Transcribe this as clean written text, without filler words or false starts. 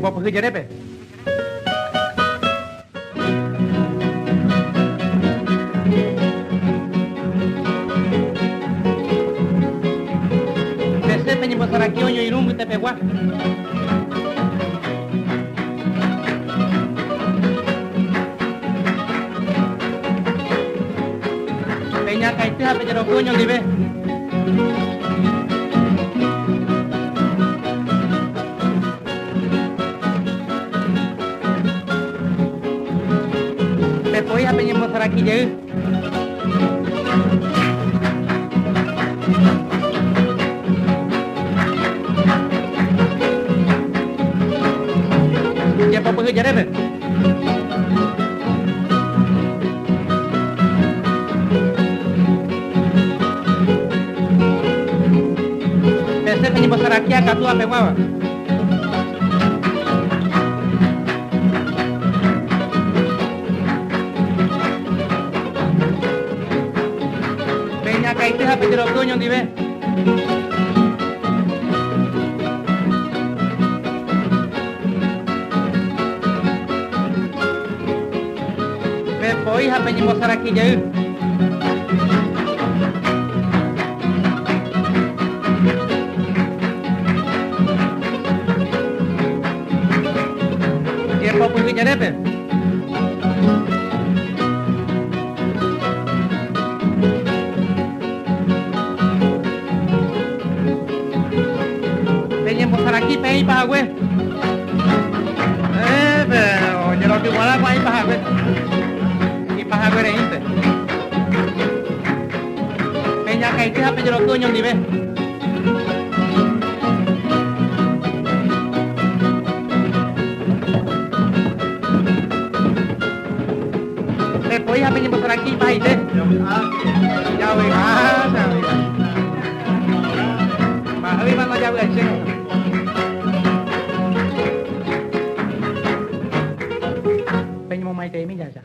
Apa kerja dia, Pe? Pese penyebab sarakio nyo irung kita pegua. Peña kaite ha pejero nyo dibe. Hoy apa yang mau saraki je? Siapa pekerja dia? Biasa penyebab saraki agak tua apa apa? Kaite ha pejero nyo dibe. Pe poi ha penyebab saraki je. Siapa pekerja dia, Pe? Aquí pe ahí para güey. Pero yo lo que igual hago ahí para güey. Y para güey es este. Peña que hay que hacer los coños ni ve. Después ya venimos por aquí para irte. Ya voy más. Más arriba no ya voy a echar. Peña mau mai teh mi jaja.